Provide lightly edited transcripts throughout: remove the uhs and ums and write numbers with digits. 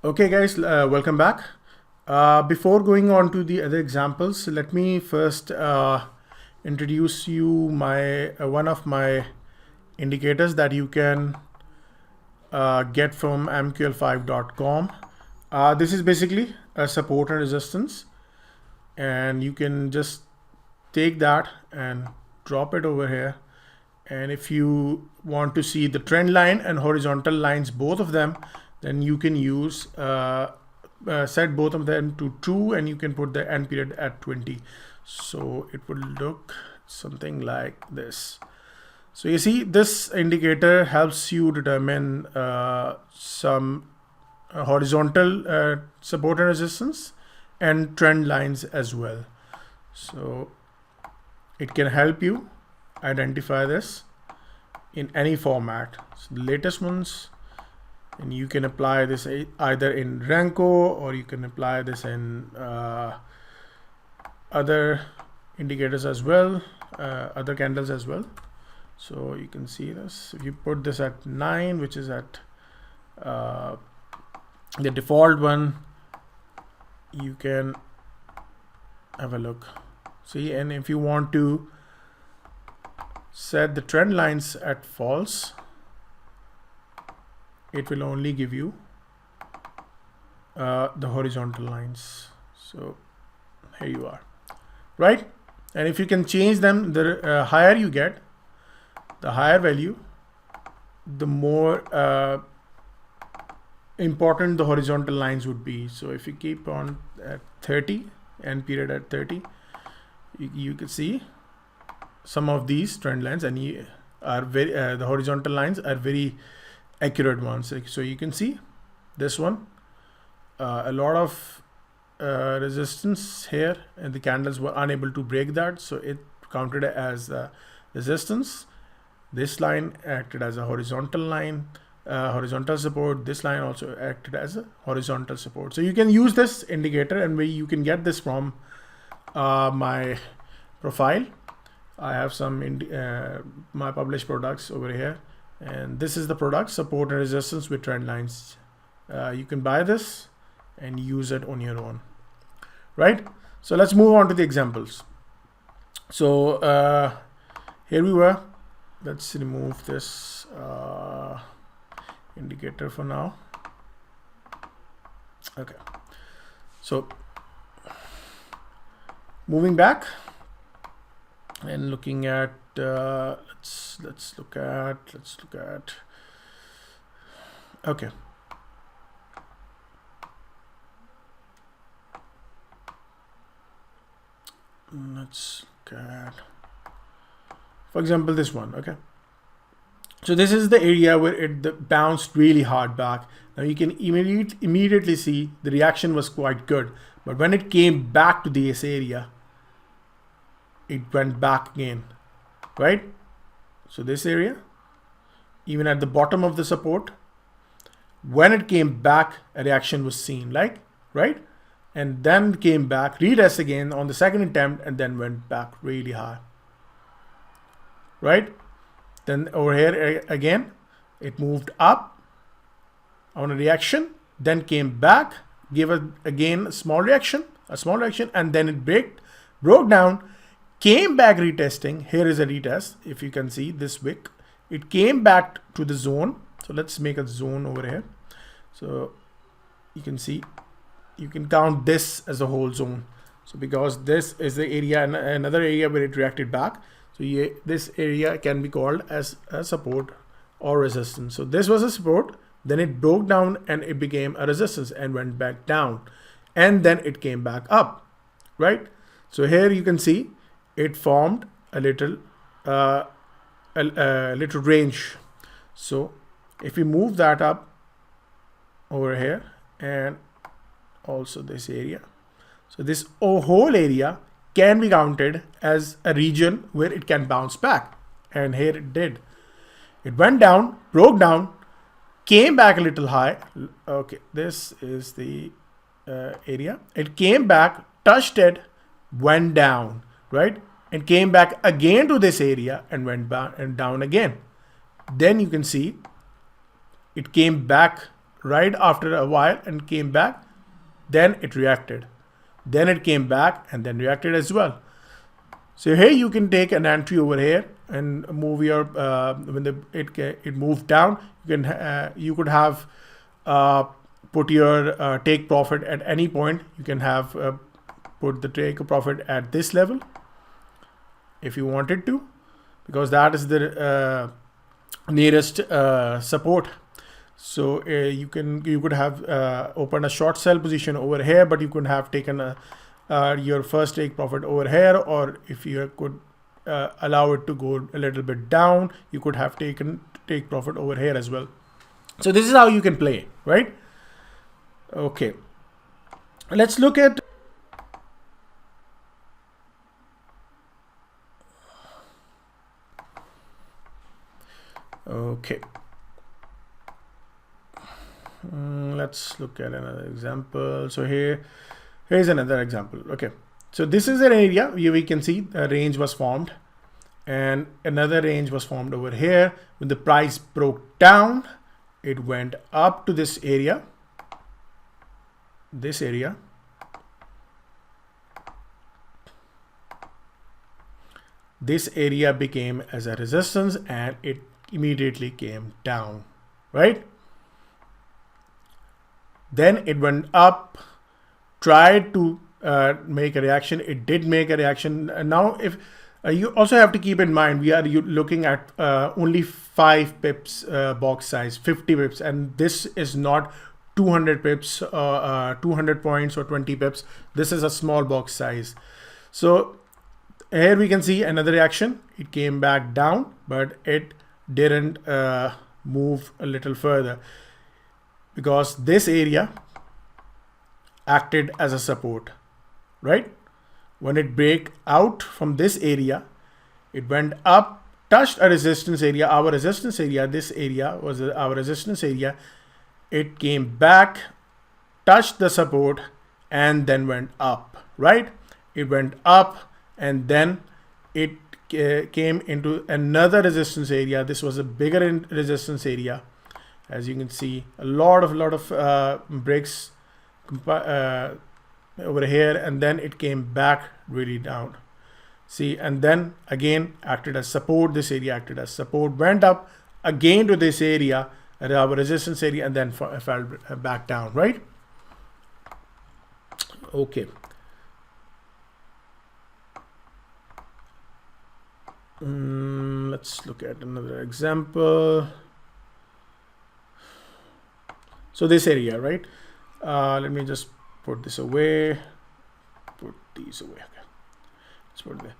Okay guys, welcome back. Before going on to the other examples, let me first introduce you my one of my indicators that you can get from mql5.com. This is basically a support and resistance, and you can just take that and drop it over here. And if you want to see the trend line and horizontal lines, both of them, then you can use set both of them to true, and you can put the end period at 20. So it will look something like this. So you see, this indicator helps you determine some horizontal support and resistance and trend lines as well. So it can help you identify this in any format. So the latest ones, and you can apply this either in Renko, or you can apply this in other indicators as well, other candles as well. So you can see this. If you put this at 9, which is at the default one, you can have a look. See, and if you want to set the trend lines at false, it will only give you the horizontal lines. So here you are, right? And if you can change them, the higher you get, the higher value, the more important the horizontal lines would be. So if you keep on at 30, end period at 30, you can see some of these trend lines, and are very the horizontal lines are very accurate ones. So you can see this one, a lot of resistance here, and the candles were unable to break that, so it counted as resistance. This line acted as a horizontal line, horizontal support. This line also acted as a horizontal support. So you can use this indicator, and you can get this from my profile. I have some my published products over here, and this is the product, support and resistance with trend lines. You can buy this and use it on your own, right? So let's move on to the examples. So here we were. Let's remove this indicator for now. Okay, so moving back and looking at let's look at okay, let's look at, for example, this one. Okay, so this is the area where it bounced really hard back. Now you can immediately see the reaction was quite good, but when it came back to this area, it went back again, right? So this area, even at the bottom of the support, when it came back, a reaction was seen, like, right? And then came back, retest again on the second attempt, and then went back really high, right? Then over here again, it moved up on a reaction, then came back, gave again a small reaction, and then it broke down, came back retesting. Here is a retest. If you can see this wick, it came back to the zone. So let's make a zone over here. So you can see, you can count this as a whole zone. So because this is the area, and another area where it reacted back. So this area can be called as a support or resistance. So this was a support, then it broke down and it became a resistance and went back down, and then it came back up, right? So here you can see it formed a little range. So if we move that up over here, and also this area, so this whole area can be counted as a region where it can bounce back. And here it did. It went down, broke down, came back a little high. Okay, this is the area. It came back, touched it, went down, right? And came back again to this area and went back and down again. Then you can see it came back right after a while and came back. Then it reacted. Then it came back and then reacted as well. So here you can take an entry over here and move your when it moved down. You could have put your take profit at any point. You can have put the take profit at this level if you wanted to, because that is the nearest support. So you could have opened a short sell position over here, but you could have taken your first take profit over here, or if you could allow it to go a little bit down, you could have taken take profit over here as well. So this is how you can play, right? Okay, let's look at let's look at another example. So here's another example. Okay, so this is an area here we can see a range was formed and another range was formed over here. When the price broke down, it went up to this area. This area. This area became as a resistance and it immediately came down, right? Then it went up, tried to make a reaction. It did make a reaction. And now if you also have to keep in mind, we are looking at only 5 pips box size, 50 pips, and this is not 200 pips, 200 points or 20 pips. This is a small box size. So here we can see another reaction. It came back down, but it didn't move a little further because this area acted as a support, right? When it break out from this area, it went up, touched a resistance area, our resistance area. This area was our resistance area. It came back, touched the support, and then went up, right? It went up and then it came into another resistance area. This was a bigger resistance area. As you can see, a lot of breaks over here, and then it came back really down. See, and then again acted as support. This area acted as support, went up again to this area, our resistance area, and then fell back down, right? Okay. Let's look at another example. So this area, right? Let me just put this away. Put these away. Okay. Let's put it there.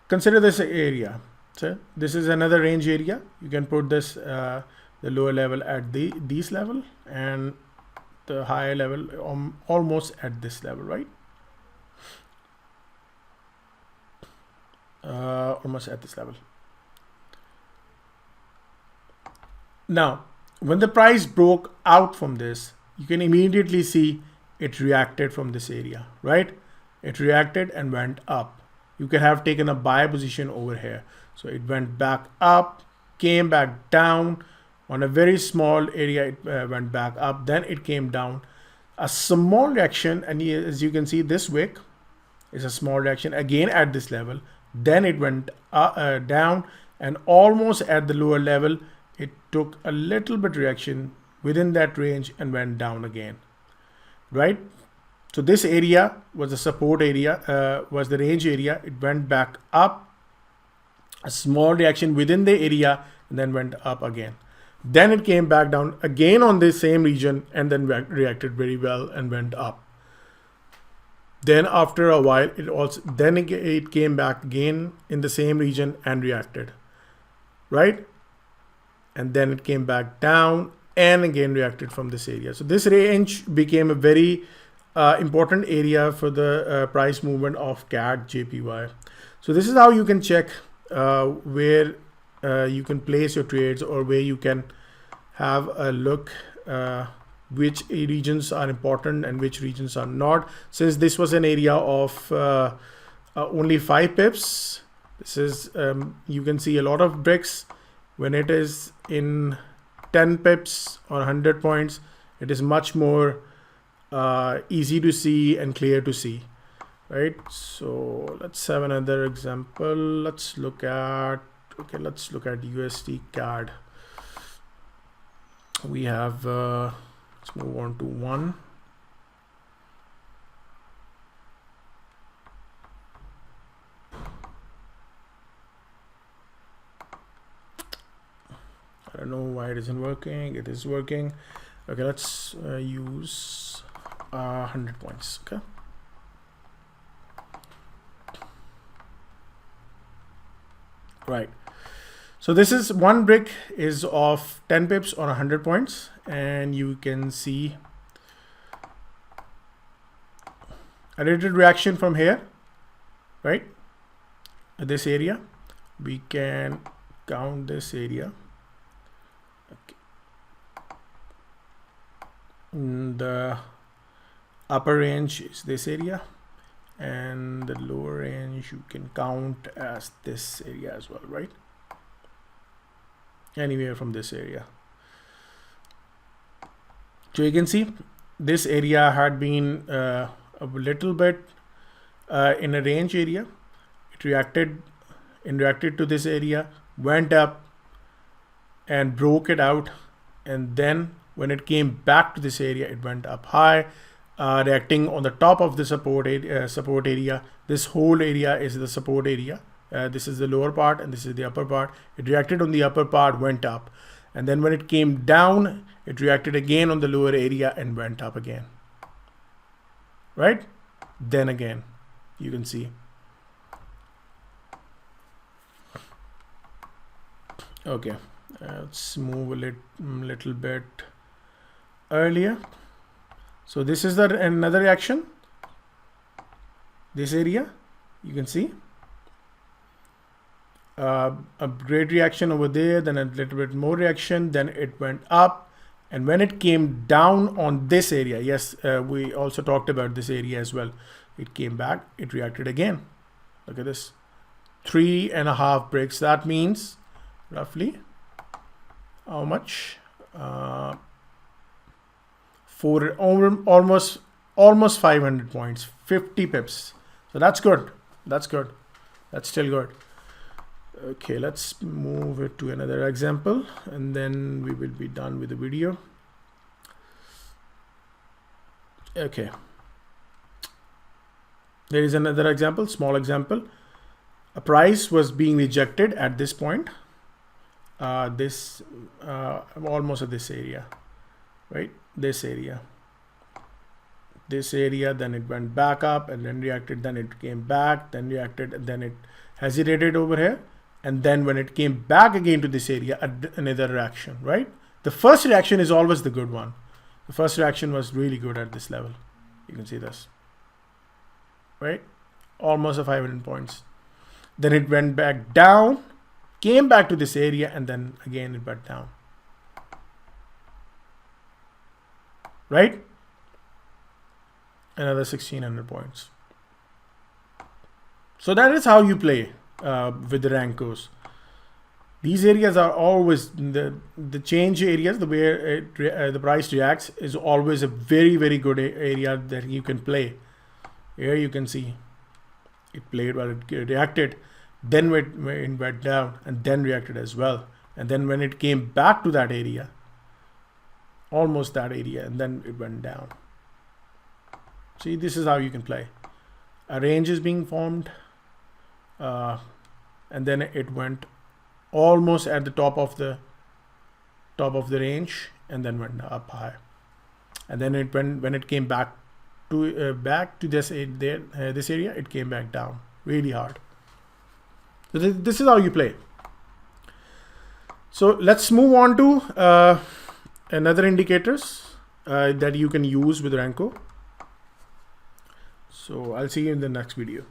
Consider this area. So this is another range area. You can put this the lower level at this level and the higher level almost at this level, right? Almost at this level. Now, when the price broke out from this, you can immediately see it reacted from this area, right? It reacted and went up. You could have taken a buy position over here. So it went back up, came back down. On a very small area, it went back up. Then it came down. A small reaction, and as you can see, this wick is a small reaction again at this level. Then it went down, and almost at the lower level, it took a little bit reaction within that range and went down again, right? So this area was the support area, was the range area. It went back up, a small reaction within the area, and then went up again. Then it came back down again on this same region and then reacted very well and went up. Then after a while, it came back again in the same region and reacted, right? And then it came back down and again reacted from this area. So this range became a very important area for the price movement of CAD JPY. So this is how you can check where you can place your trades, or where you can have a look which regions are important and which regions are not. Since this was an area of only 5 pips, this is you can see a lot of bricks when it is in 10 pips or 100 points, it is much more easy to see and clear to see, right? So let's have another example. Let's look at USD CAD. We have let's move on to one. I don't know why it isn't working. It is working. Okay, let's use 100 points. Okay. Right. So this is one brick is of 10 pips or 100 points, and you can see a rated reaction from here, right? This area, we can count this area. Okay. The upper range is this area, and the lower range you can count as this area as well, right? Anywhere from this area. So you can see this area had been a little bit in a range area. It reacted to this area, went up and broke it out, and then when it came back to this area, it went up high, reacting on the top of the support area. This whole area is the support area. This is the lower part and this is the upper part. It reacted on the upper part, went up, and then when it came down, it reacted again on the lower area and went up again, right? Then again, you can see. Okay, let's move a little bit earlier. So this is another reaction. This area, you can see a great reaction over there, then a little bit more reaction, then it went up, and when it came down on this area, yes, we also talked about this area as well, it came back, it reacted again. Look at this, 3.5 bricks. That means roughly how much? Almost 500 points, 50 pips. So that's good. That's still good. Okay, let's move it to another example, and then we will be done with the video. Okay, there is another example, small example. A price was being rejected at this point, almost at this area, right? This area, then it went back up and then reacted, then it came back, then reacted, and then it hesitated over here, and then when it came back again to this area, another reaction, right? The first reaction is always the good one. The first reaction was really good at this level. You can see this, right? Almost a 500 points. Then it went back down, came back to this area, and then again it went down, right? Another 1600 points. So that is how you play with the Renkos. These areas are always the change areas, the way the price reacts is always a very, very good area that you can play. Here you can see it played while it reacted, then it went down and then reacted as well. And then when it came back to that area, almost that area, and then it went down. See, this is how you can play. A range is being formed, and then it went almost at the top of the range, and then went up high. And then it when it came back to this area, it came back down really hard. So this is how you play. So let's move on to another indicators that you can use with Renko. So I'll see you in the next video.